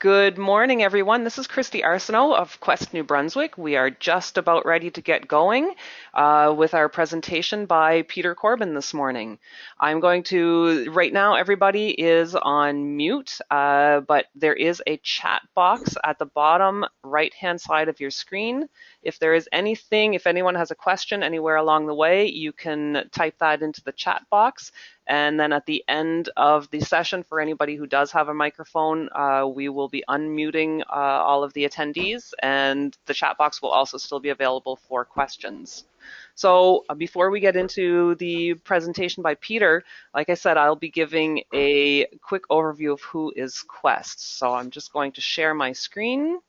Good morning, everyone. This is Christy Arsenault of Quest New Brunswick. We are just about ready to get going with our presentation by Peter Corbyn this morning. Right now, everybody is on mute, but there is a chat box at the bottom right-hand side of your screen. If anyone has a question anywhere along the way, you can type that into the chat box. And then at the end of the session, for anybody who does have a microphone, we will be unmuting all of the attendees, and the chat box will also still be available for questions. So before we get into the presentation by Peter, like I said, I'll be giving a quick overview of who is Quest. So I'm just going to share my screen.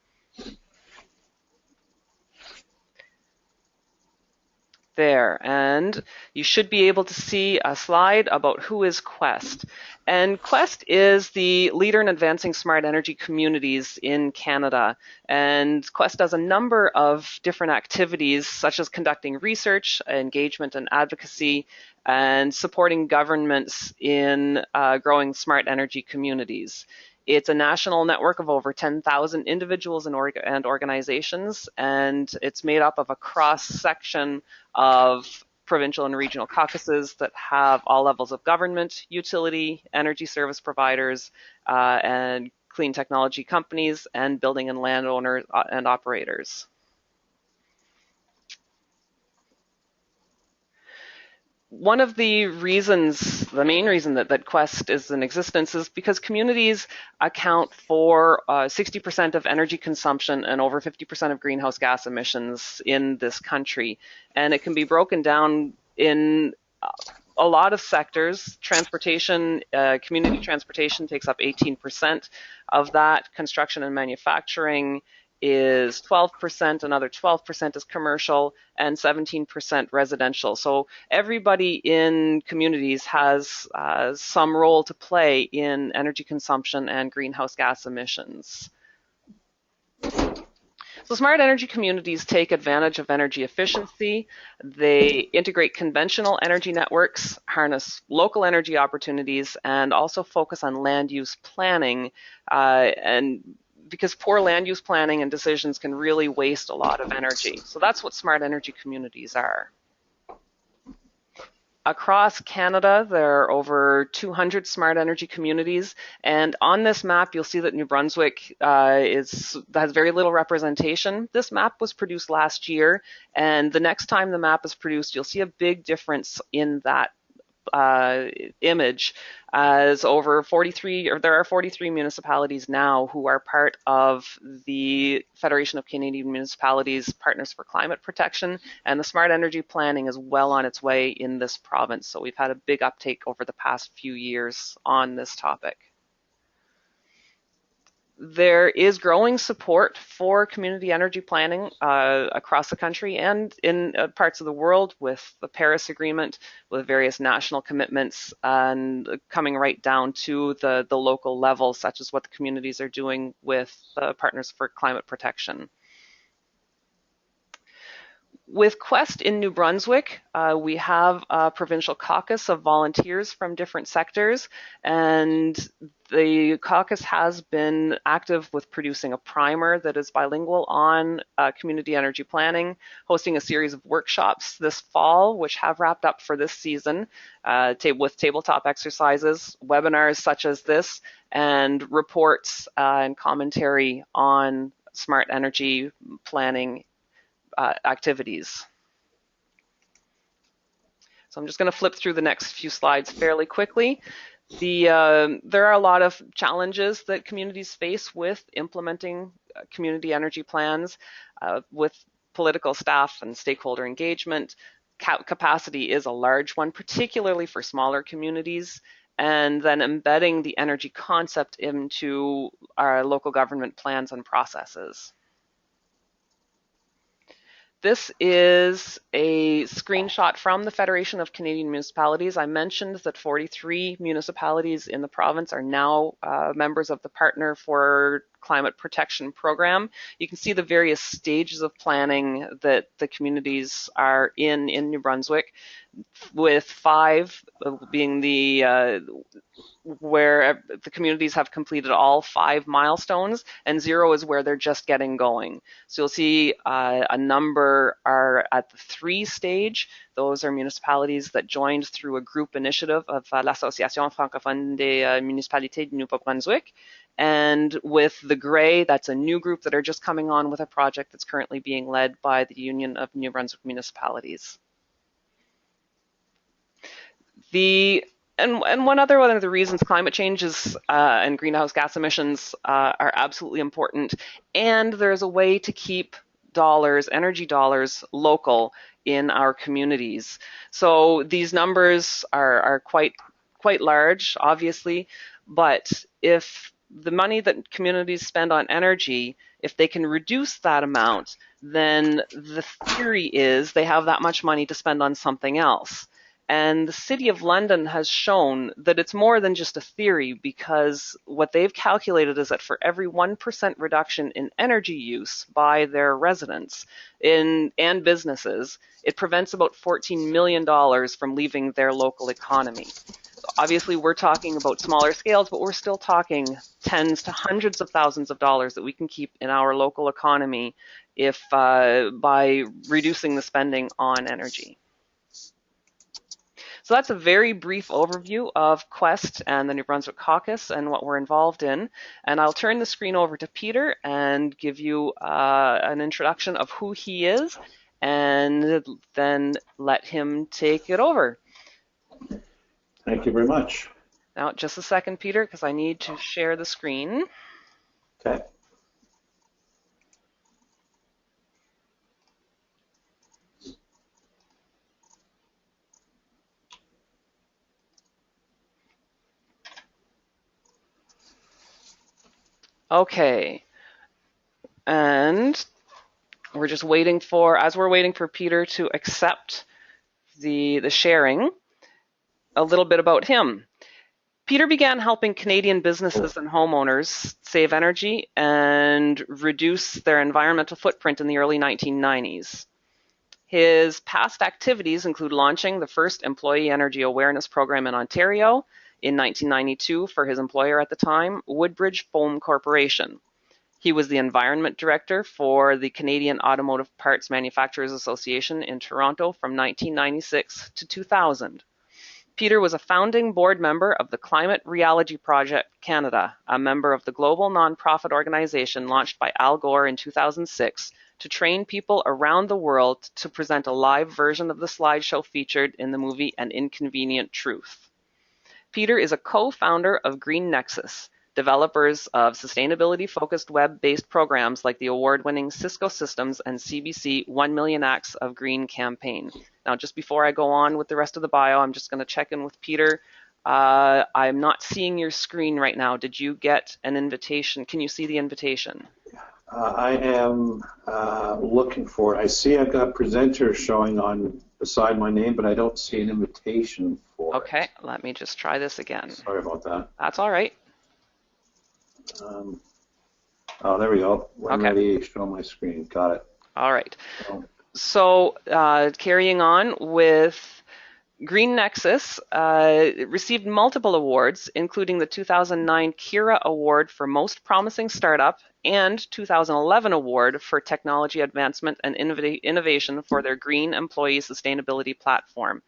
There, and you should be able to see a slide about who is Quest. And Quest is the leader in advancing smart energy communities in Canada. And Quest does a number of different activities, such as conducting research, engagement, and advocacy, and supporting governments in growing smart energy communities. It's a national network of over 10,000 individuals and organizations, and it's made up of a cross-section of provincial and regional caucuses that have all levels of government, utility, energy service providers, and clean technology companies, and building and landowners and operators. One of the main reason that Quest is in existence is because communities account for 60% of energy consumption and over 50% of greenhouse gas emissions in this country. And it can be broken down in a lot of sectors. Transportation, community transportation takes up 18% of that. Construction and manufacturing is 12%, another 12% is commercial, and 17% residential. So everybody in communities has some role to play in energy consumption and greenhouse gas emissions. So smart energy communities take advantage of energy efficiency. They integrate conventional energy networks, harness local energy opportunities, and also focus on land use planning, because poor land use planning and decisions can really waste a lot of energy. So that's what smart energy communities are. Across Canada, there are over 200 smart energy communities, and on this map, you'll see that New Brunswick has very little representation. This map was produced last year, and the next time the map is produced, you'll see a big difference in that image, as there are 43 municipalities now who are part of the Federation of Canadian Municipalities Partners for Climate Protection, and the smart energy planning is well on its way in this province. So we've had a big uptake over the past few years on this topic. There is growing support for community energy planning across the country and in parts of the world, with the Paris Agreement, with various national commitments, and coming right down to the local level, such as what the communities are doing with the Partners for Climate Protection. With Quest in New Brunswick, we have a provincial caucus of volunteers from different sectors, and the caucus has been active with producing a primer that is bilingual on community energy planning, hosting a series of workshops this fall, which have wrapped up for this season, with tabletop exercises, webinars such as this, and reports and commentary on smart energy planning activities. So I'm just going to flip through the next few slides fairly quickly. There are a lot of challenges that communities face with implementing community energy plans, with political staff and stakeholder engagement. Capacity is a large one, particularly for smaller communities, and then embedding the energy concept into our local government plans and processes. This is a screenshot from the Federation of Canadian Municipalities. I mentioned that 43 municipalities in the province are now members of the Partner for Climate Protection Program. You can see the various stages of planning that the communities are in New Brunswick, with 5 being the where the communities have completed all 5 milestones, and 0 is where they're just getting going. So you'll see a number are at the 3 stage. Those are municipalities that joined through a group initiative of l'Association francophone des municipalités du Nouveau-Brunswick. And with the gray, that's a new group that are just coming on with a project that's currently being led by the Union of New Brunswick Municipalities. And one of the reasons climate change is, and greenhouse gas emissions are absolutely important, and there's a way to keep energy dollars, local in our communities. So these numbers are quite large, obviously, but if the money that communities spend on energy, if they can reduce that amount, then the theory is they have that much money to spend on something else. And the City of London has shown that it's more than just a theory, because what they've calculated is that for every 1% reduction in energy use by their residents and businesses, it prevents about $14 million from leaving their local economy. So obviously, we're talking about smaller scales, but we're still talking tens to hundreds of thousands of dollars that we can keep in our local economy if by reducing the spending on energy. So that's a very brief overview of Quest and the New Brunswick Caucus and what we're involved in. And I'll turn the screen over to Peter and give you an introduction of who he is, and then let him take it over. Thank you very much. Now, just a second, Peter, because I need to share the screen. Okay. Okay, and we're just waiting for, as we're waiting for Peter to accept the sharing, a little bit about him. Peter began helping Canadian businesses and homeowners save energy and reduce their environmental footprint in the early 1990s. His past activities include launching the first employee energy awareness program in Ontario in 1992 for his employer at the time, Woodbridge Foam Corporation. He was the environment director for the Canadian Automotive Parts Manufacturers Association in Toronto from 1996 to 2000. Peter was a founding board member of the Climate Reality Project Canada, a member of the global nonprofit organization launched by Al Gore in 2006 to train people around the world to present a live version of the slideshow featured in the movie An Inconvenient Truth. Peter is a co-founder of Green Nexus, developers of sustainability-focused web-based programs like the award-winning Cisco Systems and CBC 1 Million Acts of Green campaign. Now, just before I go on with the rest of the bio, I'm just going to check in with Peter. I'm not seeing your screen right now. Did you get an invitation? Can you see the invitation? I am looking for it. I see I've got presenter showing on beside my name, but I don't see an invitation for it. Okay, let me just try this again. Sorry about that. That's all right. Oh, there we go. When ready, show my screen. Got it. All right. So carrying on with Green Nexus, received multiple awards, including the 2009 Kira Award for Most Promising Startup and 2011 Award for Technology Advancement and Innovation for their Green Employee Sustainability Platform.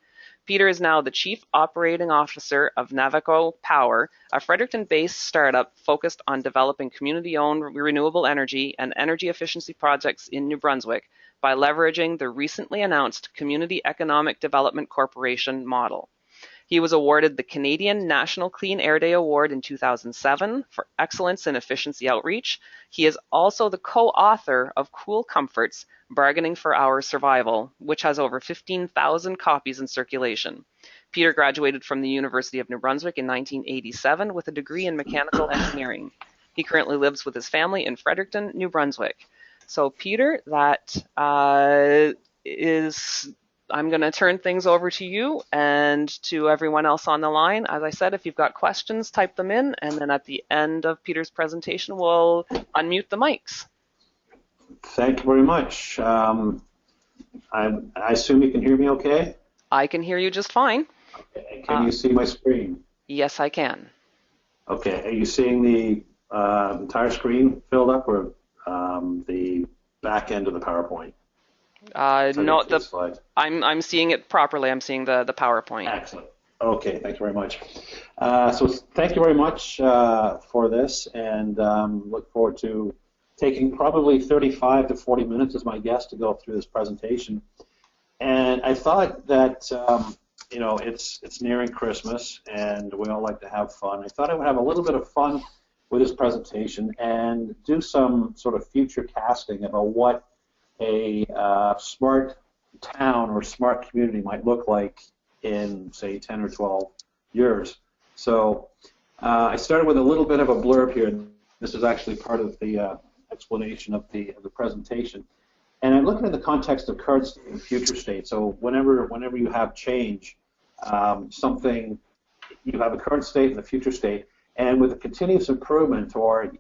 Peter is now the Chief Operating Officer of NAVECOPOWER, a Fredericton-based startup focused on developing community-owned renewable energy and energy efficiency projects in New Brunswick by leveraging the recently announced Community Economic Development Corporation model. He was awarded the Canadian National Clean Air Day Award in 2007 for excellence in efficiency outreach. He is also the co-author of Cool Comforts, Bargaining for Our Survival, which has over 15,000 copies in circulation. Peter graduated from the University of New Brunswick in 1987 with a degree in mechanical engineering. He currently lives with his family in Fredericton, New Brunswick. So Peter, that is I'm going to turn things over to you and to everyone else on the line. As I said, if you've got questions, type them in, and then at the end of Peter's presentation, we'll unmute the mics. Thank you very much. I assume you can hear me okay? I can hear you just fine. Okay. Can you see my screen? Yes, I can. Okay. Are you seeing the entire screen filled up, or the back end of the PowerPoint? No, I'm seeing it properly. I'm seeing the PowerPoint. Excellent. Okay, thank you very much. So thank you very much for this, and look forward to taking probably 35 to 40 minutes as my guest to go through this presentation. And I thought that you know, it's nearing Christmas, and we all like to have fun. I thought I would have a little bit of fun with this presentation and do some sort of future casting about what a smart town or smart community might look like in, say, 10 or 12 years. So I started with a little bit of a blurb here. This is actually part of the explanation of the presentation. And I'm looking at the context of current state and future state. So whenever you have change, something, you have a current state and a future state. And with a continuous improvement, or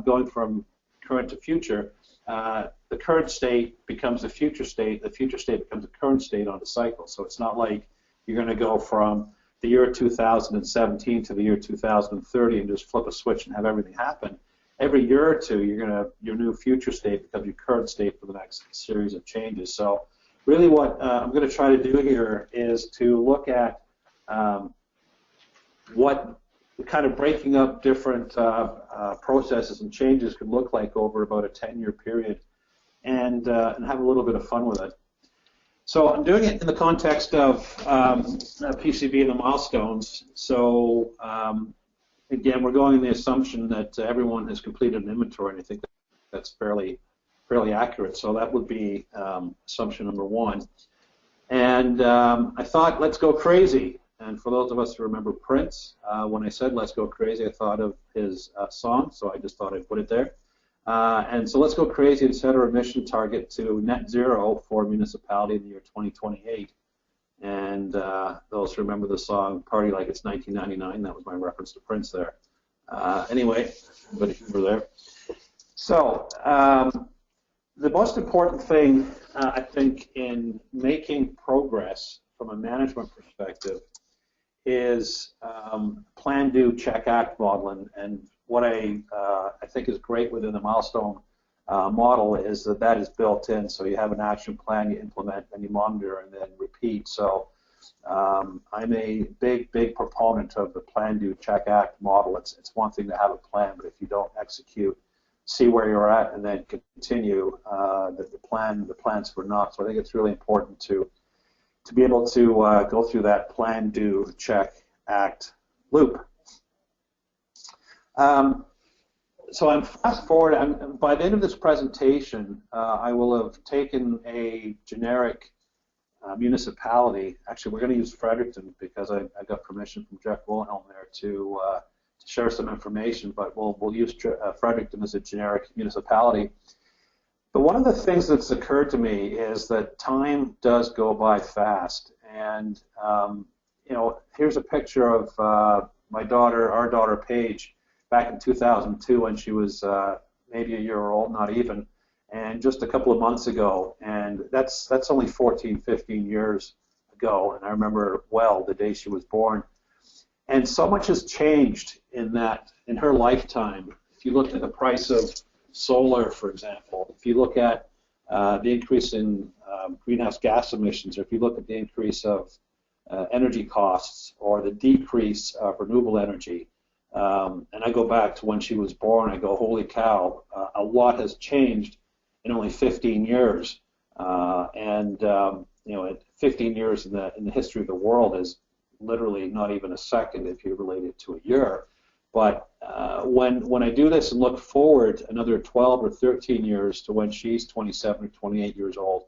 going from current to future, the current state becomes the future state becomes the current state on the cycle. So it's not like you're going to go from the year 2017 to the year 2030 and just flip a switch and have everything happen. Every year or two, your new future state becomes your current state for the next series of changes. So really what I'm going to try to do here is to look at what kind of breaking up different processes and changes could look like over about a 10-year period, and have a little bit of fun with it. So I'm doing it in the context of PCB and the milestones. So again, we're going on the assumption that everyone has completed an inventory, and I think that's fairly accurate. So that would be assumption number one. And I thought, let's go crazy. And for those of us who remember Prince, when I said let's go crazy, I thought of his song, so I just thought I'd put it there. And so let's go crazy and set our emission target to net zero for a municipality in the year 2028. And those who remember the song Party Like It's 1999, that was my reference to Prince there. Anyway, but we're there. So the most important thing, I think, in making progress from a management perspective is plan, do, check, act model. And what I think is great within the milestone model is that is built in. So you have an action plan, you implement, and you monitor, and then repeat. So I'm a big proponent of the plan, do, check, act model. It's one thing to have a plan, but if you don't execute, see where you're at, and then continue, the plans for naught. So I think it's really important to be able to go through that plan, do, check, act loop. So I'm fast forward. By the end of this presentation, I will have taken a generic municipality. Actually, we're going to use Fredericton because I got permission from Jeff Wilhelm there to share some information. But we'll use Fredericton as a generic municipality. But one of the things that's occurred to me is that time does go by fast. And you know, here's a picture of our daughter Paige, back in 2002 when she was maybe a year old, not even, and just a couple of months ago. And that's only 14, 15 years ago. And I remember well the day she was born. And so much has changed in her lifetime. If you look at the price of solar, for example, if you look at the increase in greenhouse gas emissions, or if you look at the increase of energy costs or the decrease of renewable energy, and I go back to when she was born, I go, holy cow, a lot has changed in only 15 years. You know, 15 years in the history of the world is literally not even a second if you relate it to a year. But when I do this and look forward another 12 or 13 years to when she's 27 or 28 years old,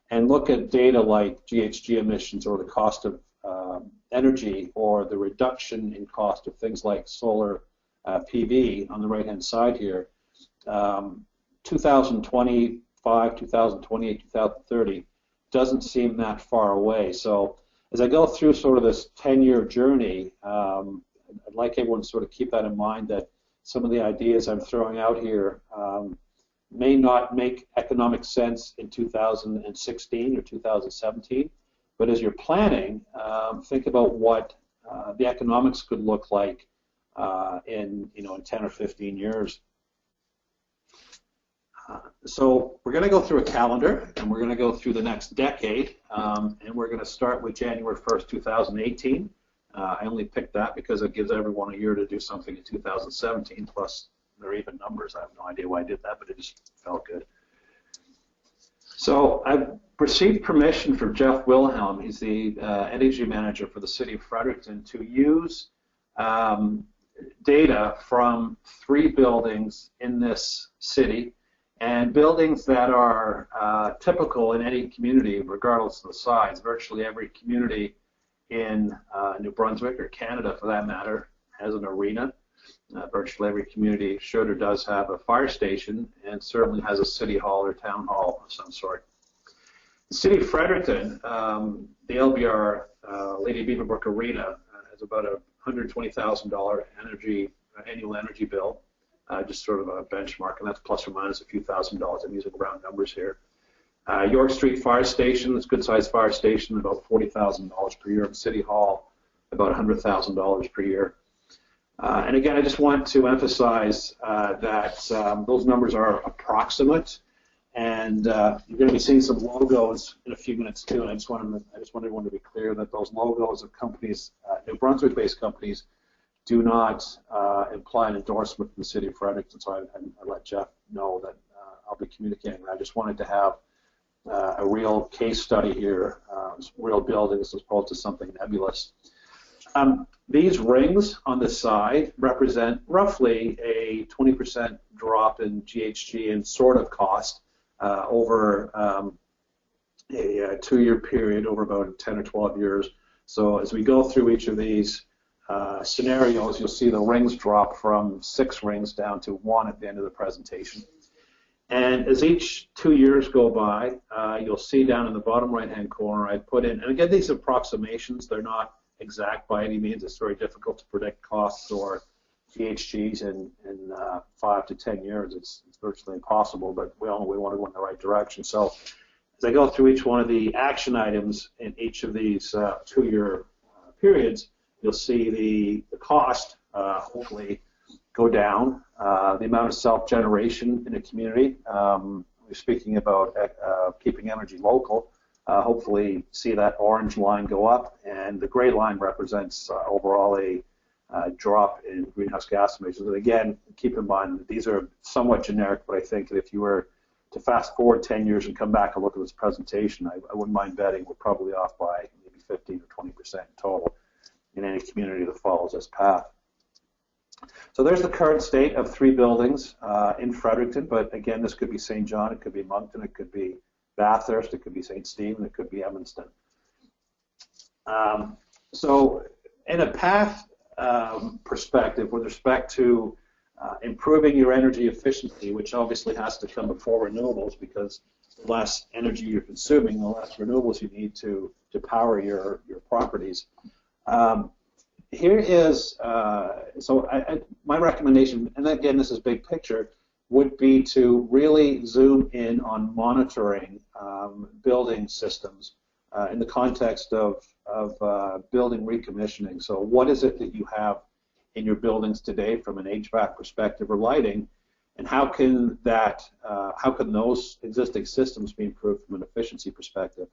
and look at data like GHG emissions or the cost of energy or the reduction in cost of things like solar PV on the right-hand side here, 2025, 2028, 2030, doesn't seem that far away. So as I go through sort of this 10-year journey, I'd like everyone to sort of keep that in mind, that some of the ideas I'm throwing out here may not make economic sense in 2016 or 2017, but as you're planning, think about what the economics could look like in 10 or 15 years. So we're going to go through a calendar, and we're going to go through the next decade, and we're going to start with January 1st, 2018. I only picked that because it gives everyone a year to do something in 2017, plus they're even numbers. I have no idea why I did that, but it just felt good. So I've received permission from Jeff Wilhelm, he's the energy manager for the city of Fredericton, to use data from 3 buildings in this city, and buildings that are typical in any community, regardless of the size. Virtually every community in New Brunswick, or Canada for that matter, has an arena. Virtually every community should or does have a fire station, and certainly has a city hall or town hall of some sort. The city of Fredericton, the LBR Lady Beaverbrook Arena, has about a $120,000 annual energy bill, just sort of a benchmark, and that's plus or minus a few $1,000s. I'm using round numbers here. York Street Fire Station, it's a good-sized fire station, about $40,000 per year. And City Hall, about $100,000 per year. And again, I just want to emphasize that those numbers are approximate, and you're going to be seeing some logos in a few minutes too. And I just want everyone to be clear that those logos of companies, New Brunswick-based companies, do not imply an endorsement from the city of Fredericton. So I let Jeff know that I'll be communicating. I just wanted to have a real case study here, real buildings as opposed to something nebulous. These rings on the side represent roughly a 20% drop in GHG and sort of cost over a 2-year period, over about 10 or 12 years. So as we go through each of these scenarios, you'll see the rings drop from 6 rings down to 1 at the end of the presentation. And as each 2 years go by, you'll see down in the bottom right-hand corner, I put in, and again, these are approximations. They're not exact by any means. It's very difficult to predict costs or GHGs in 5 to 10 years. It's virtually impossible, but we all know we want to go in the right direction. So as I go through each one of the action items in each of these 2-year periods, you'll see the cost, hopefully, go down. The amount of self-generation in a community, we're speaking about keeping energy local, hopefully see that orange line go up, and the gray line represents overall a drop in greenhouse gas emissions. And again, keep in mind that these are somewhat generic, but I think that if you were to fast forward 10 years and come back and look at this presentation, I wouldn't mind betting we're probably off by maybe 15 or 20% in total in any community that follows this path. So there's the current state of 3 buildings in Fredericton, but again, this could be St. John, it could be Moncton, it could be Bathurst, it could be St. Stephen, it could be Evanston. So in a path perspective, with respect to improving your energy efficiency, which obviously has to come before renewables, because the less energy you're consuming, the less renewables you need to power your properties. Here is, my recommendation, and again, this is big picture, would be to really zoom in on monitoring building systems in the context of building recommissioning. So what is it that you have in your buildings today from an HVAC perspective or lighting, and how can those existing systems be improved from an efficiency perspective?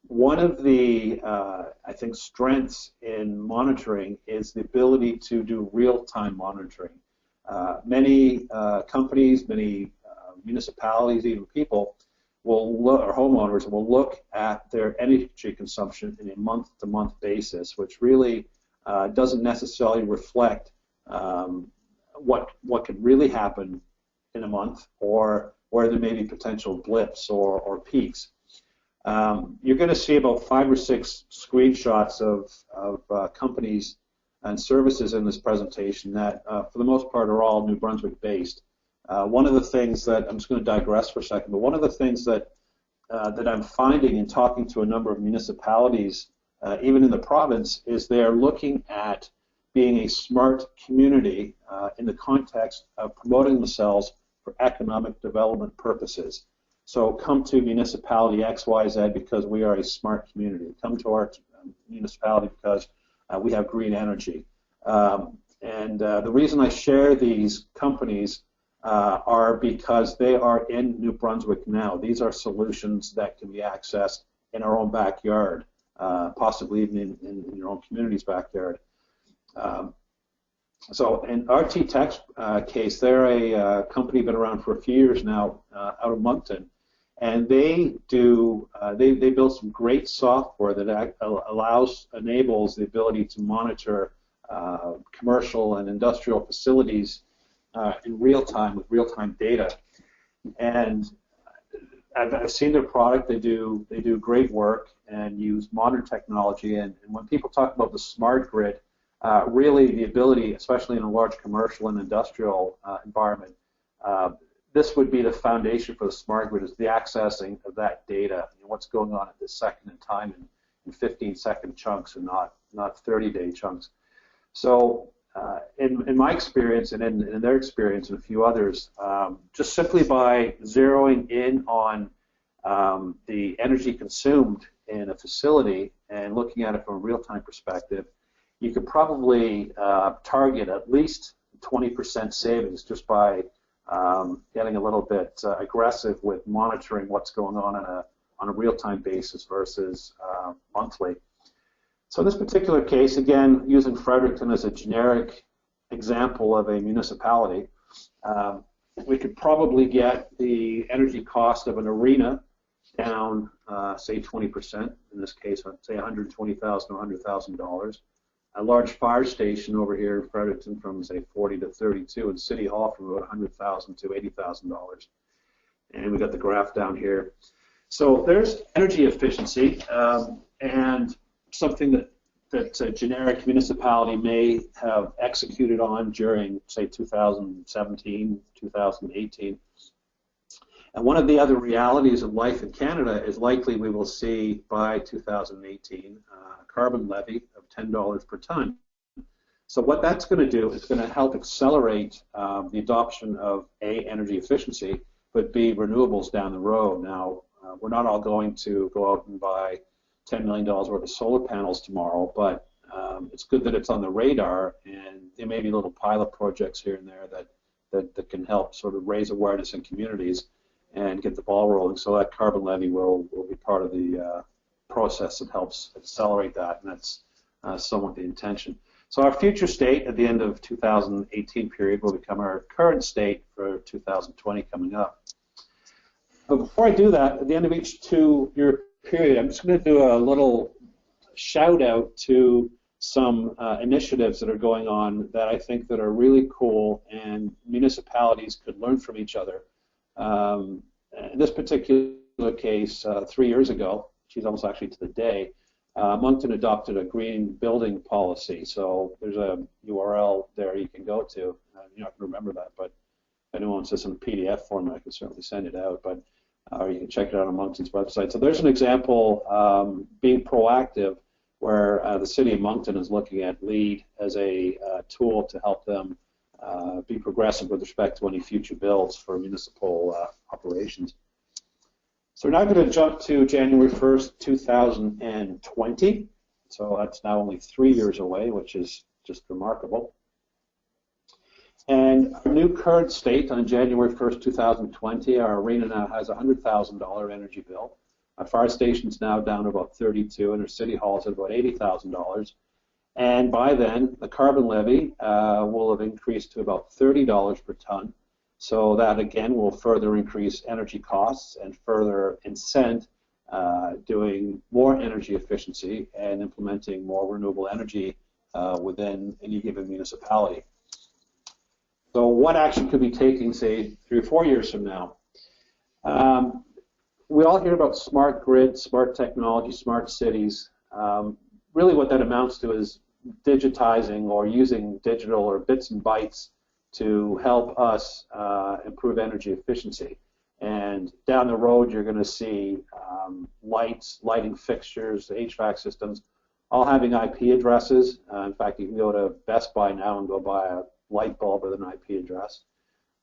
One of the, I think, strengths in monitoring is the ability to do real-time monitoring. Many companies, many municipalities, even people, will look, or homeowners will look at their energy consumption in a month-to-month basis, which really doesn't necessarily reflect what could really happen in a month, or where there may be potential blips or peaks. You're going to see about 5 or 6 screenshots of companies and services in this presentation that, for the most part, are all New Brunswick-based. One of the things that, I'm just going to digress for a second, but one of the things that that I'm finding in talking to a number of municipalities, even in the province, is they're looking at being a smart community in the context of promoting themselves for economic development purposes. So come to municipality XYZ because we are a smart community. Come to our municipality because we have green energy. The reason I share these companies are because they are in New Brunswick now. These are solutions that can be accessed in our own backyard, possibly even in your own community's backyard. So in RT Tech's case, they're a company been around for a few years now out of Moncton, and they build some great software that enables the ability to monitor commercial and industrial facilities in real time with real-time data. And I've seen their product. They do great work and use modern technology. And when people talk about the smart grid, really the ability, especially in a large commercial and industrial environment, this would be the foundation for the smart grid, is the accessing of that data, what's going on at this second in time in 15-second chunks and not 30-day chunks. So in my experience and in their experience and a few others, just simply by zeroing in on the energy consumed in a facility and looking at it from a real-time perspective, you could probably target at least 20% savings just by getting a little bit aggressive with monitoring what's going on a real-time basis versus monthly. So in this particular case, again, using Fredericton as a generic example of a municipality, we could probably get the energy cost of an arena down, say, 20%. In this case, say $120,000 to $100,000. A large fire station over here in Fredericton from, say, 40 to 32, and City Hall from about $100,000 to $80,000. And we got the graph down here. So there's energy efficiency, and something that a generic municipality may have executed on during, say, 2017, 2018. And one of the other realities of life in Canada is likely we will see by 2018 a carbon levy of $10 per ton. So what that's going to do is going to help accelerate the adoption of A, energy efficiency, but B, renewables down the road. Now, we're not all going to go out and buy $10 million worth of solar panels tomorrow, but it's good that it's on the radar, and there may be little pilot projects here and there that can help sort of raise awareness in communities and get the ball rolling. So that carbon levy will be part of the process that helps accelerate that, and that's somewhat the intention. So our future state at the end of 2018 period will become our current state for 2020 coming up. But before I do that, at the end of each 2-year period, I'm just going to do a little shout out to some initiatives that are going on that I think that are really cool and municipalities could learn from each other. In this particular case, 3 years ago, she's almost actually to the day, Moncton adopted a green building policy. So there's a URL there you can go to. You're not going to remember that, but if anyone wants this in PDF format, I can certainly send it out. But or you can check it out on Moncton's website. So there's an example being proactive where the city of Moncton is looking at LEED as a tool to help them be progressive with respect to any future bills for municipal operations. So we're now going to jump to January 1st, 2020. So that's now only 3 years away, which is just remarkable. And our new current state on January 1st, 2020, our arena now has a $100,000 energy bill. Our fire station's now down to about $32,000, and our city hall's at about $80,000. And by then, the carbon levy will have increased to about $30 per ton. So that, again, will further increase energy costs and further incent doing more energy efficiency and implementing more renewable energy within any given municipality. So what action could be taken, say, 3 or 4 years from now? We all hear about smart grid, smart technology, smart cities. Really what that amounts to is digitizing or using digital or bits and bytes to help us improve energy efficiency. And down the road, you're going to see lights, lighting fixtures, HVAC systems, all having IP addresses. In fact, you can go to Best Buy now and go buy a light bulb with an IP address.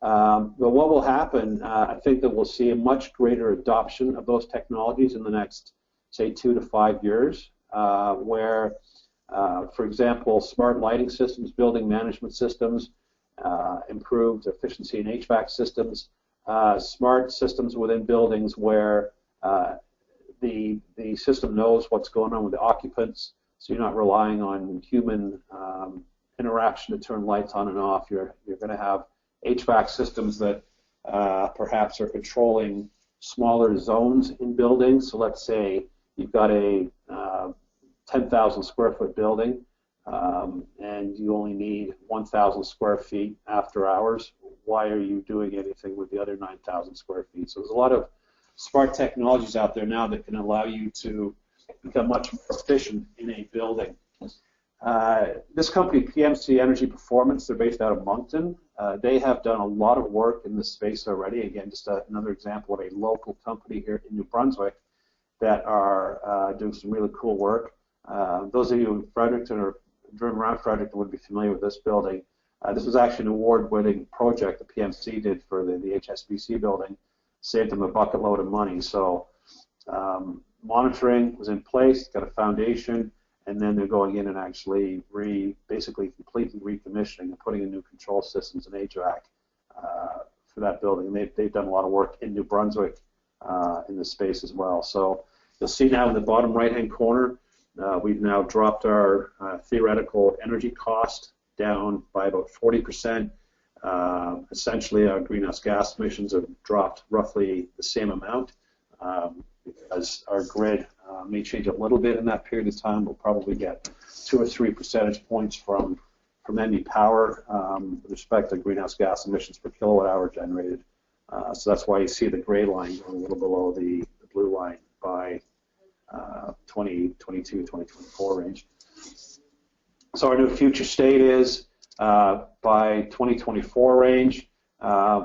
But what will happen, I think that we'll see a much greater adoption of those technologies in the next, say, 2 to 5 years, where, for example, smart lighting systems, building management systems, improved efficiency in HVAC systems, smart systems within buildings where the system knows what's going on with the occupants, so you're not relying on human interaction to turn lights on and off. You're going to have HVAC systems that perhaps are controlling smaller zones in buildings. So let's say you've got a 10,000 square foot building and you only need 1,000 square feet after hours. Why are you doing anything with the other 9,000 square feet? So there's a lot of smart technologies out there now that can allow you to become much more efficient in a building. This company, PMC Energy Performance, they're based out of Moncton. They have done a lot of work in this space already. Again, just another example of a local company here in New Brunswick that are doing some really cool work. Those of you in Fredericton or driven around Fredericton would be familiar with this building. This was actually an award-winning project the PMC did for the HSBC building. Saved them a bucket load of money. So monitoring was in place, got a foundation, and then they're going in and actually basically completely recommissioning and putting in new control systems and HVAC for that building. They've done a lot of work in New Brunswick in this space as well. So you'll see now in the bottom right-hand corner, we've now dropped our theoretical energy cost down by about 40%. Essentially, our greenhouse gas emissions have dropped roughly the same amount because our grid may change a little bit in that period of time. We'll probably get 2 or 3 percentage points from NAVECOPOWER with respect to greenhouse gas emissions per kilowatt hour generated. So that's why you see the gray line going a little below the blue line by 2022, 2024 range. So our new future state is by 2024 range,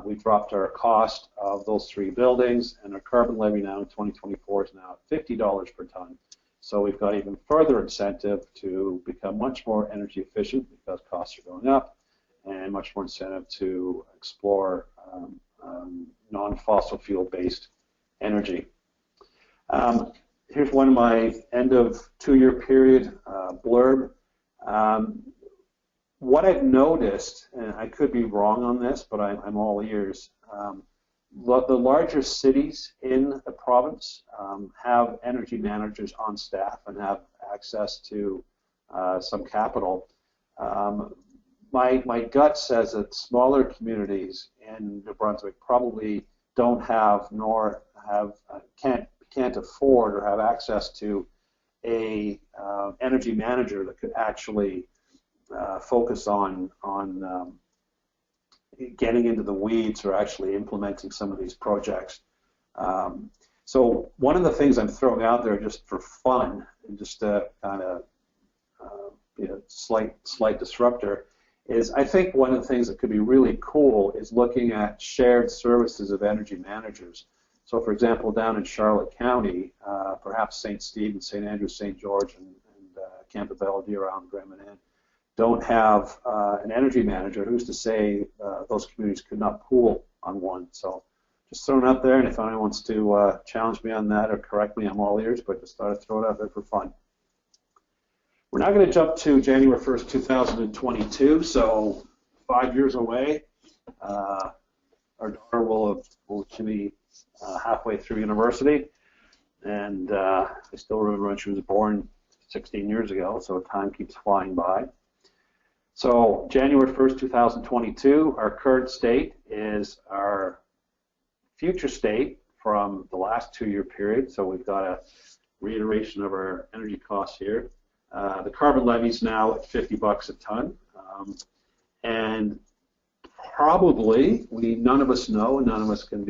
we dropped our cost of those 3 buildings, and our carbon levy now in 2024 is now at $50 per ton. So we've got even further incentive to become much more energy efficient because costs are going up, and much more incentive to explore non-fossil fuel based energy. Here's one of my end of 2-year period blurb. What I've noticed, and I could be wrong on this, but I'm all ears, the larger cities in the province have energy managers on staff and have access to some capital. My gut says that smaller communities in New Brunswick probably don't have nor have can't afford or have access to a energy manager that could actually focus on getting into the weeds or actually implementing some of these projects. So one of the things I'm throwing out there just for fun and just to kind of slight disruptor is I think one of the things that could be really cool is looking at shared services of energy managers. So for example, down in Charlotte County, perhaps St. Stephen, St. Andrews, St. George, and Campbell, Deer-Island, Grand Manan don't have an energy manager. Who's to say those communities could not pool on one? So just throwing it out there, and if anyone wants to challenge me on that or correct me, I'm all ears, but just thought I'd throw it out there for fun. We're now going to jump to January 1st, 2022, so 5 years away. Our daughter will be halfway through university, and I still remember when she was born 16 years ago, so time keeps flying by. So January 1st, 2022, our current state is our future state from the last 2-year period, so we've got a reiteration of our energy costs here. The carbon levy is now at $50 a ton, and probably none of us know, and none of us can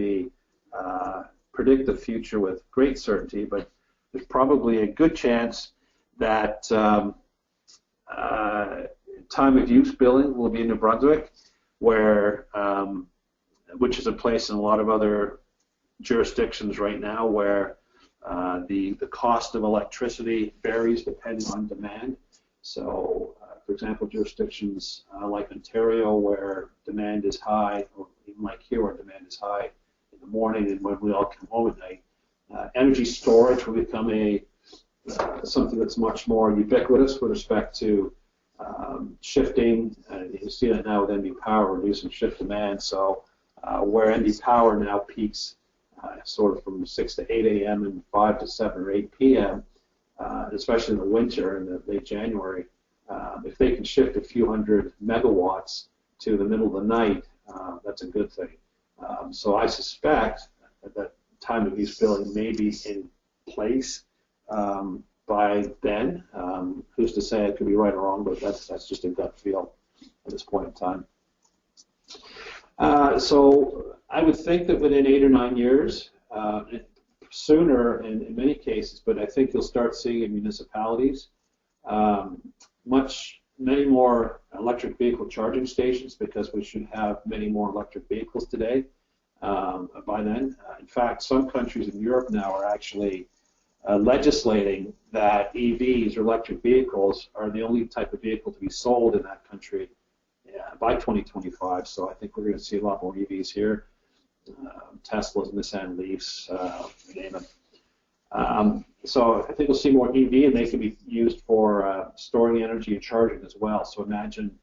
predict the future with great certainty, but there's probably a good chance that time of use billing will be in New Brunswick, which is in place in a lot of other jurisdictions right now where the cost of electricity varies depending on demand. So, for example, jurisdictions like Ontario where demand is high, or even like here where demand is high in the morning and when we all come home at night, energy storage will become something that's much more ubiquitous with respect to shifting. You see that now with NB Power reducing shift demand. So where NB Power now peaks sort of from 6 to 8 a.m. and 5 to 7 or 8 p.m., especially in the winter and the late January, if they can shift a few hundred megawatts to the middle of the night, that's a good thing. So I suspect that time of use billing may be in place by then. Who's to say? I could be right or wrong, but that's just a gut feel at this point in time. So I would think that within 8 or 9 years, sooner in many cases, but I think you'll start seeing in municipalities many more electric vehicle charging stations, because we should have many more electric vehicles today by then. In fact, some countries in Europe now are actually legislating that EVs, or electric vehicles, are the only type of vehicle to be sold in that country by 2025. So I think we're going to see a lot more EVs here. Teslas, Nissan Leafs, name it. So I think we'll see more EV, and they can be used for storing energy and charging as well. So imagine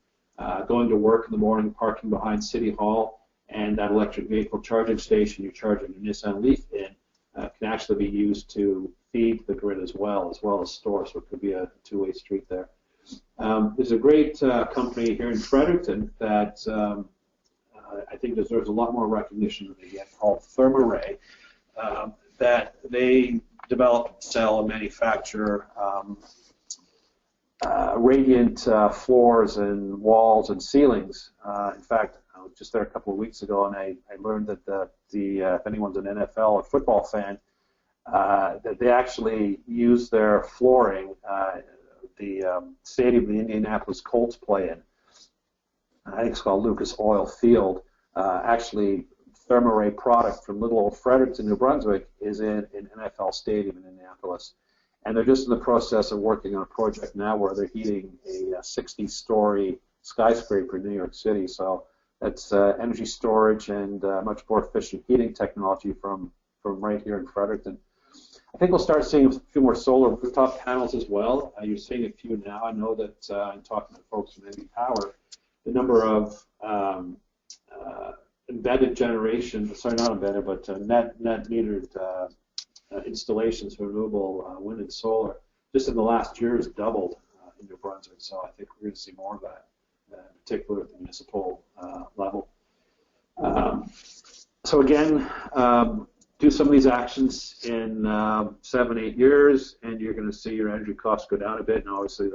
going to work in the morning, parking behind City Hall, and that electric vehicle charging station you're charging your Nissan Leaf in can actually be used to feed the grid as well as store. So it could be a two-way street there. There's a great company here in Fredericton that I think deserves a lot more recognition than they get, called Thermaray, that they develop, sell, and manufacture radiant floors and walls and ceilings. In fact, I was just there a couple of weeks ago, and I learned that if anyone's an NFL or football fan, that they actually use their flooring, the stadium the Indianapolis Colts play in, I think it's called Lucas Oil Field, actually Thermaray product from little old Fredericton, New Brunswick, is in an NFL stadium in Indianapolis. And they're just in the process of working on a project now where they're heating a 60-story skyscraper in New York City. So that's energy storage and much more efficient heating technology from right here in Fredericton. I think we'll start seeing a few more solar rooftop panels as well. You're seeing a few now. I know that I'm talking to folks from NB Power, the number of embedded generation, sorry, not embedded, but net metered installations for renewable wind and solar just in the last year has doubled in New Brunswick. So I think we're going to see more of that, in particular at the municipal level. So again, do some of these actions in 7-8 years, and you're going to see your energy costs go down a bit. And obviously,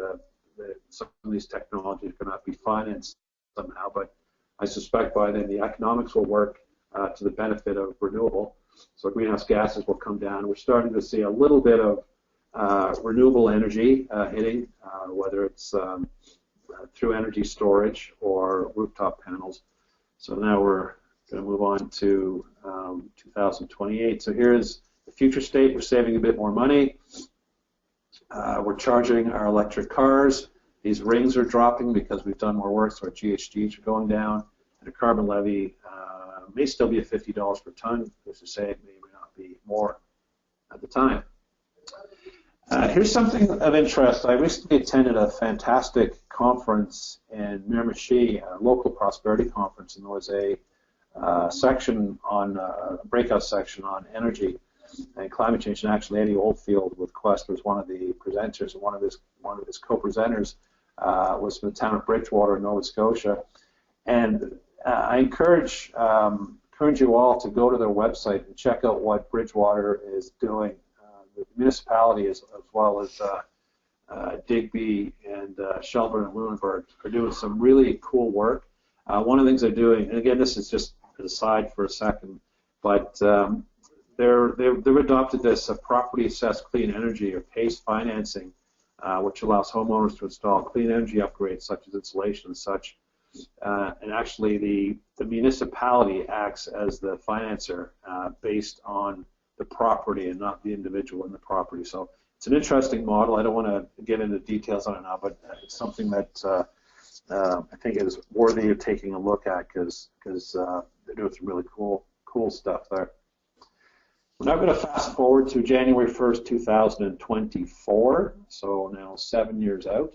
some of these technologies cannot be financed somehow, but I suspect by then the economics will work to the benefit of renewable. So greenhouse gases will come down. We're starting to see a little bit of renewable energy hitting, whether it's through energy storage or rooftop panels. So now we're going to move on to 2028. So here's the future state. We're saving a bit more money. We're charging our electric cars. These rings are dropping because we've done more work, so our GHGs are going down. And a carbon levy may still be at $50 per ton. Who's to say it may or may not be more at the time. Here's something of interest. I recently attended a fantastic conference in Miramichi, a local prosperity conference, and there was a section on a breakout section on energy and climate change. And actually, Eddie Oldfield with Quest was one of the presenters, and one of his co-presenters was from the town of Bridgewater, Nova Scotia. And I encourage you all to go to their website and check out what Bridgewater is doing. The municipality, as well as Digby and Shelburne and Lunenburg, are doing some really cool work. One of the things they're doing, and again, this is just an aside for a second, but they've adopted this property assessed clean energy or PACE financing, which allows homeowners to install clean energy upgrades such as insulation and such and actually the municipality acts as the financer based on the property and not the individual in the property. So it's an interesting model. I don't want to get into details on it now, but it's something that I think is worthy of taking a look at because they're doing some really cool stuff there. We're now going to fast forward to January 1st, 2024, so now 7 years out.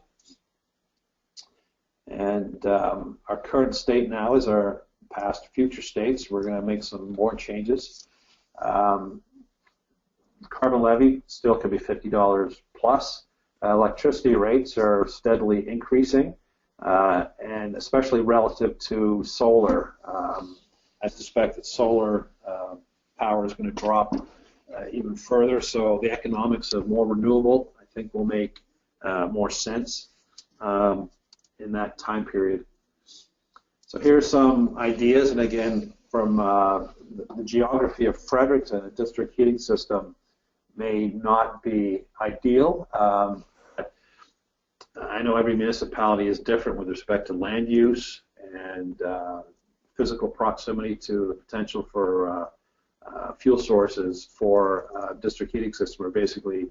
And our current state now is our past future states. We're going to make some more changes. Carbon levy still could be $50 plus. Electricity rates are steadily increasing, and especially relative to solar. I suspect that solar power is going to drop even further, so the economics of more renewable, I think, will make more sense in that time period. So here's some ideas, and again, from the geography of Fredericton, a district heating system may not be ideal. I know every municipality is different with respect to land use and physical proximity to the potential for fuel sources for district heating system, or basically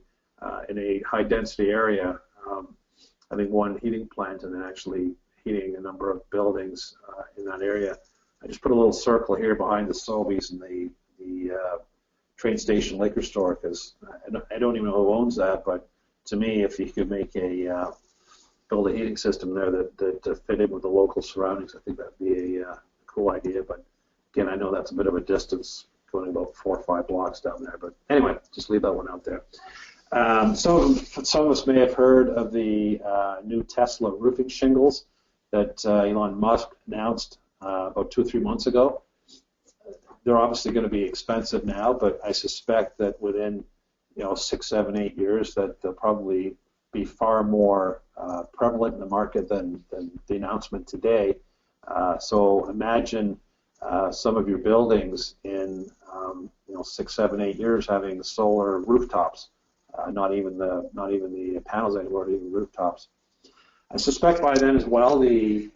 in a high density area, having one heating plant and then actually heating a number of buildings in that area. I just put a little circle here behind the Sobeys and the train station liquor store, because I don't even know who owns that, but to me, if you could make build a heating system there that fit in with the local surroundings, I think that'd be a cool idea. But again, I know that's a bit of a distance, going about 4 or 5 blocks down there. But anyway, just leave that one out there. Some of us may have heard of the new Tesla roofing shingles that Elon Musk announced about 2 or 3 months ago. They're obviously going to be expensive now, but I suspect that within 6, 7, 8 years that they'll probably be far more prevalent in the market than the announcement today. So imagine some of your buildings in 6, 7, 8 years having solar rooftops, not even the panels anymore, even rooftops. I suspect by then as well the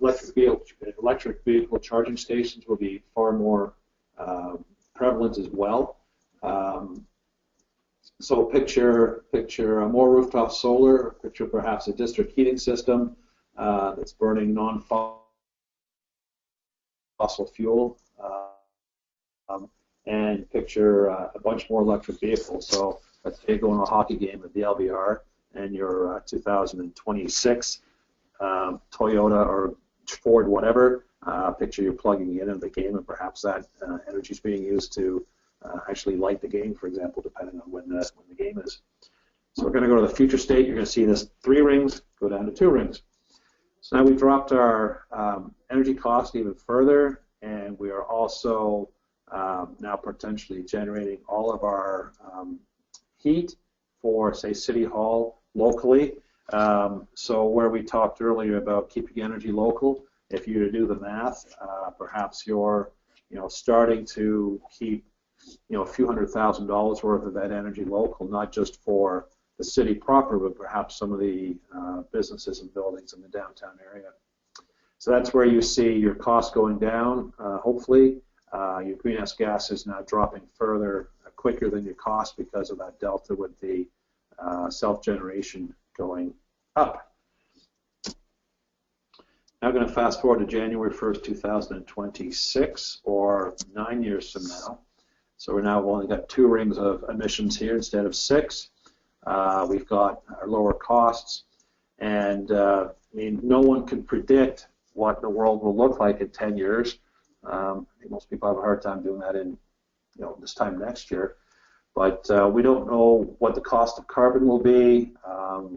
electric vehicle charging stations will be far more prevalent as well. So picture more rooftop solar, picture perhaps a district heating system that's burning non-fossil fuel, and picture a bunch more electric vehicles. So let's say you go to a hockey game at the LBR and your 2026 Toyota or Ford, whatever, picture you're plugging it into the game, and perhaps that energy is being used to actually light the game, for example, depending on when the game is. So we're going to go to the future state. You're going to see this 3 rings go down to 2 rings. So now we've dropped our energy cost even further, and we are also now potentially generating all of our heat for, say, City Hall locally. So where we talked earlier about keeping energy local, if you were to do the math, perhaps you're starting to keep a few $100,000s worth of that energy local, not just for the city proper, but perhaps some of the businesses and buildings in the downtown area. So that's where you see your costs going down, hopefully. Your greenhouse gas is now dropping further quicker than your cost because of that delta with the self-generation going up. Now I'm going to fast forward to January 1st, 2026, or 9 years from now. So we're now only got 2 rings of emissions here instead of 6. We've got our lower costs, and I mean, no one can predict what the world will look like in 10 years. I think most people have a hard time doing that in this time next year. But we don't know what the cost of carbon will be.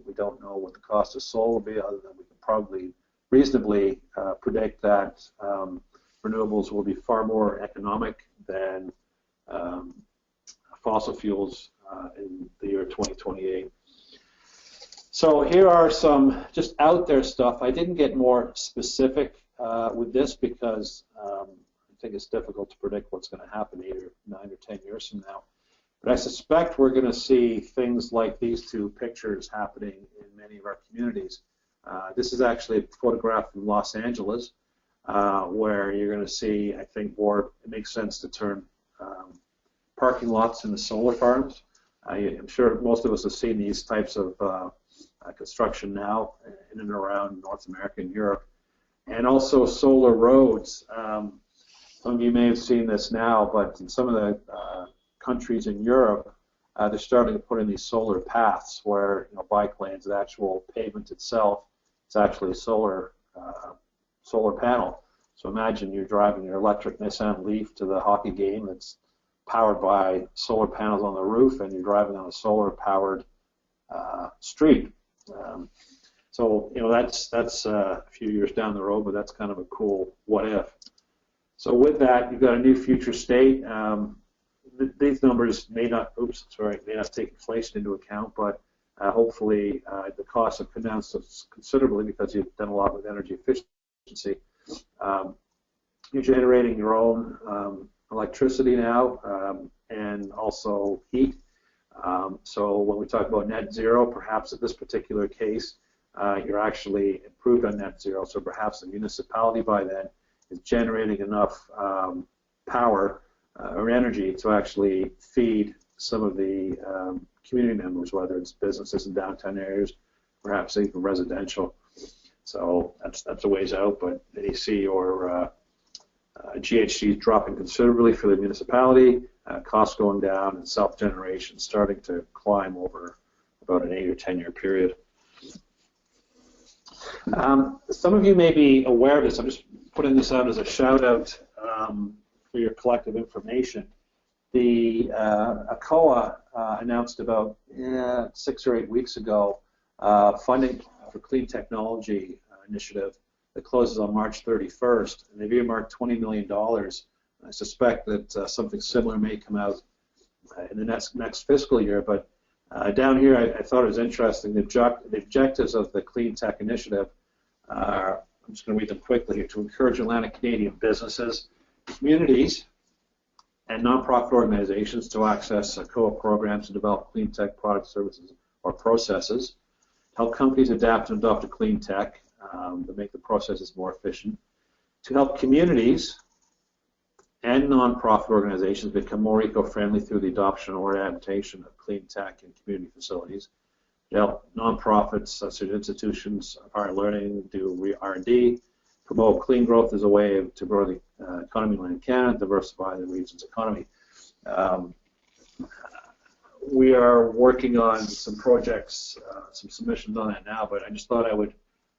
We don't know what the cost of solar will be, other than we can probably reasonably predict that renewables will be far more economic than fossil fuels in the year 2028. So here are some just out there stuff. I didn't get more specific with this because I think it's difficult to predict what's going to happen either 9 or 10 years from now. But I suspect we're going to see things like these 2 pictures happening in many of our communities. This is actually a photograph from Los Angeles, where you're going to see, I think, more, it makes sense to turn parking lots into solar farms. I'm sure most of us have seen these types of construction now in and around North America and Europe. And also solar roads. Some of you may have seen this now, but in some of the countries in Europe, they're starting to put in these solar paths where, bike lanes, the actual pavement itself, it's actually a solar panel. So imagine you're driving your electric Nissan Leaf to the hockey game that's powered by solar panels on the roof, and you're driving on a solar-powered street. So that's a few years down the road, but that's kind of a cool what if. So with that, you've got a new future state. These numbers may not take inflation into account, but hopefully the costs have come down considerably because you've done a lot with energy efficiency. You're generating your own electricity now and also heat. So when we talk about net zero, perhaps in this particular case, you're actually improved on net zero. So perhaps the municipality by then is generating enough power or energy to actually feed some of the community members, whether it's businesses in downtown areas, perhaps even residential. So that's a ways out, but you see your GHG is dropping considerably for the municipality, costs going down, and self-generation starting to climb over about an 8 or 10 year period. Some of you may be aware of this. I'm just putting this out as a shout out for your collective information. The ACOA announced about 6 or 8 weeks ago funding for clean technology initiative that closes on March 31st, and they've earmarked $20 million. I suspect that something similar may come out in the next fiscal year, but down here I thought it was interesting. The objectives of the Clean Tech Initiative are, I'm just going to read them quickly here, to encourage Atlantic Canadian businesses, communities, and nonprofit organizations to access ACOA programs to develop clean tech products, services, or processes, help companies adapt and adopt to clean tech to make the processes more efficient, to help communities and nonprofit organizations become more eco-friendly through the adoption or adaptation of clean tech in community facilities, to help nonprofits such as institutions of higher learning do R&D, promote clean growth as a way to grow the economy in Canada, diversify the region's economy. We are working on some projects, some submissions on that now, but I just thought I would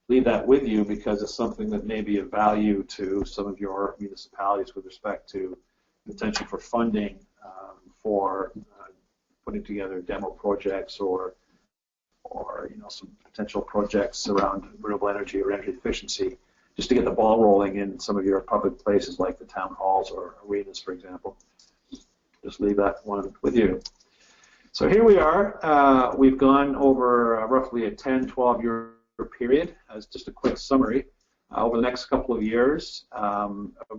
leave that with you because it's something that may be of value to some of your municipalities with respect to potential for funding for putting together demo projects or some potential projects around renewable energy or energy efficiency, just to get the ball rolling in some of your public places like the town halls or arenas, for example. Just leave that one with you. So here we are. We've gone over roughly a 10, 12-year period as just a quick summary. Over the next couple of years, a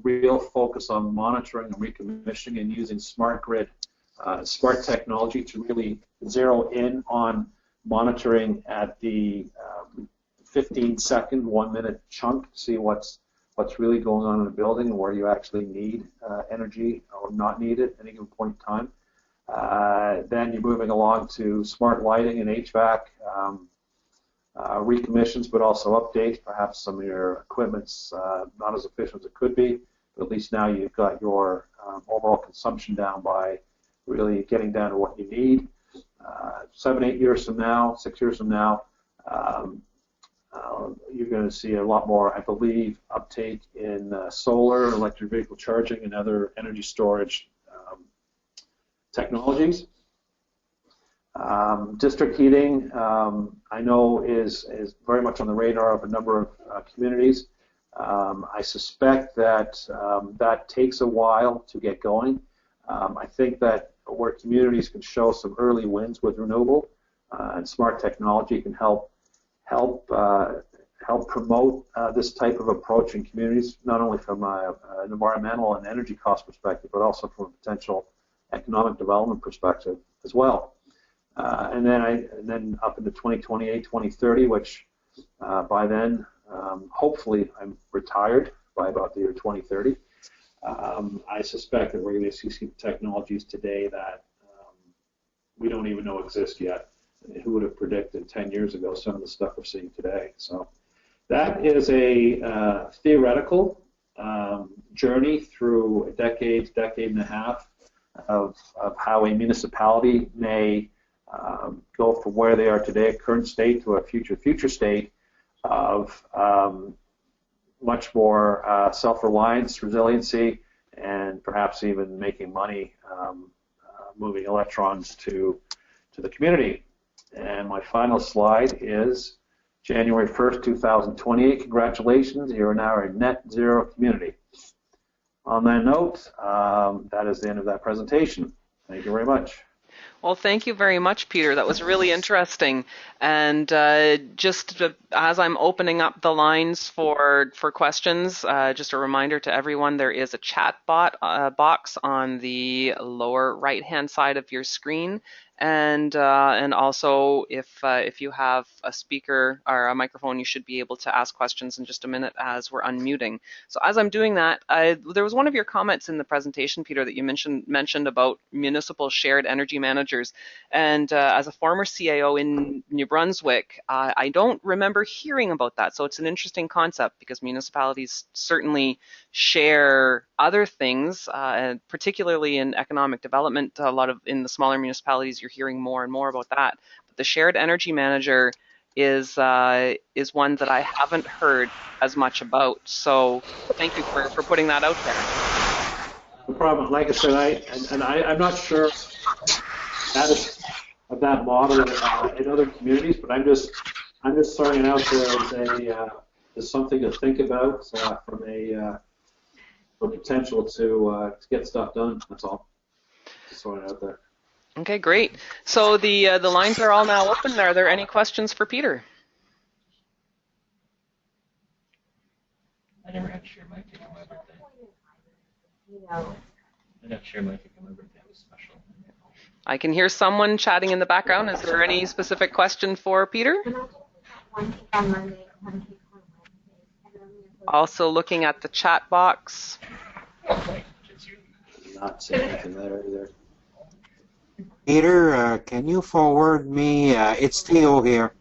real focus on monitoring and recommissioning and using smart grid, smart technology to really zero in on monitoring at the 15-second, 1-minute chunk to see what's really going on in a building and where you actually need energy or not need it at any given point in time. Then you're moving along to smart lighting and HVAC, recommissions, but also updates. Perhaps some of your equipment's not as efficient as it could be, but at least now you've got your overall consumption down by really getting down to what you need. 7, 8 years from now, 6 years from now, you're going to see a lot more, I believe, uptake in solar, electric vehicle charging, and other energy storage technologies. District heating, I know, is very much on the radar of a number of communities. I suspect that that takes a while to get going. I think that where communities can show some early wins with renewable and smart technology can help promote this type of approach in communities, not only from an environmental and energy cost perspective, but also from a potential economic development perspective as well. And then up into 2028, 2030, which by then. Hopefully, I'm retired by about the year 2030. I suspect that we're going to see some technologies today that we don't even know exist yet. Who would have predicted 10 years ago some of the stuff we're seeing today? So that is a theoretical journey through a decade and a half of how a municipality may go from where they are today, current state, to a future state of much more self-reliance, resiliency, and perhaps even making money moving electrons to the community. And my final slide is January 1st, 2028. Congratulations, you are now a net zero community. On that note, that is the end of that presentation. Thank you very much. Well, thank you very much, Peter. That was really interesting. And just as I'm opening up the lines for questions, just a reminder to everyone, there is a chat box on the lower right-hand side of your screen. And also, if you have a speaker or a microphone, you should be able to ask questions in just a minute as we're unmuting. So as I'm doing that, there was one of your comments in the presentation, Peter, that you mentioned about municipal shared energy managers. And as a former CAO in New Brunswick, I don't remember hearing about that. So it's an interesting concept because municipalities certainly share other things, particularly in economic development. A lot of in the smaller municipalities, you're hearing more and more about that. But the shared energy manager is one that I haven't heard as much about. So thank you for putting that out there. No problem. Like I said, I'm not sure that is of that model in other communities, but I'm just throwing it out there as something to think about from a potential to get stuff done. That's all. Just throwing it out there. Okay, great. So the lines are all now open. Are there any questions for Peter? I never had to share my cake on my birthday. I never shared my cake on my birthday. It was special. I can hear someone chatting in the background. Is there any specific question for Peter? Also looking at the chat box. Not seeing anything there either. Peter, can you forward me, it's Theo here,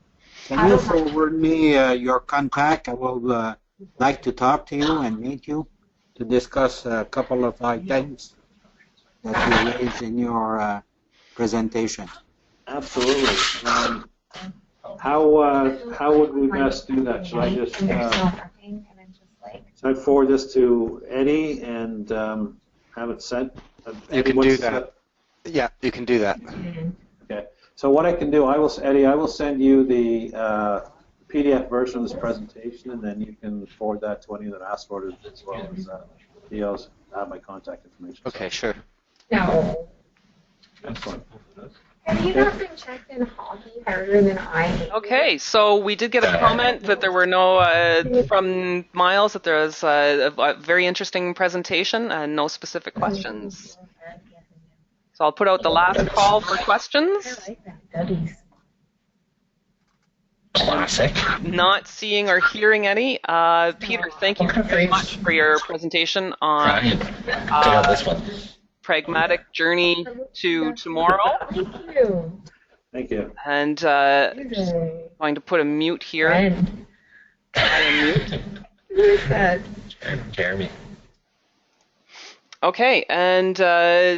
can you forward me your contact? I will like to talk to you and meet you to discuss a couple of items that you raised in your presentation. Absolutely. How would we best do that? Should I just should I forward this to Eddie and have it sent? You can do that. Yeah, you can do that. Okay. So what I can do, Eddie, I will send you the PDF version of this presentation, and then you can forward that to any that ask for it, as well as Theo's have my contact information. Okay, sure. No. Excellent. Have you not been checked in hockey harder than I have? Okay, so we did get a comment that there were no, from Miles, that there was a very interesting presentation and no specific questions. So I'll put out the last call for questions. I like that. Duddies. Classic. Not seeing or hearing any. Peter, thank you very much for your presentation on Ryan, check out this one. Pragmatic Journey to Tomorrow. Thank you. Thank you. And going to put a mute here. Friend. Mute. Who is that? Jeremy. Okay, and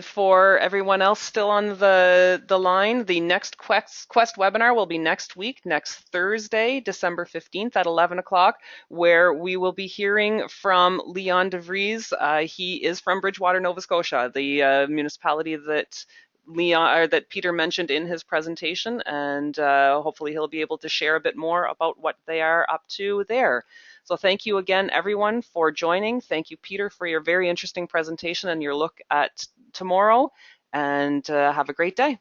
for everyone else still on the line, the next Quest webinar will be next week, next Thursday, December 15th at 11 o'clock, where we will be hearing from Leon DeVries. He is from Bridgewater, Nova Scotia, the municipality that that Peter mentioned in his presentation, and hopefully he'll be able to share a bit more about what they are up to there. So thank you again, everyone, for joining. Thank you, Peter, for your very interesting presentation and your look at tomorrow, and have a great day.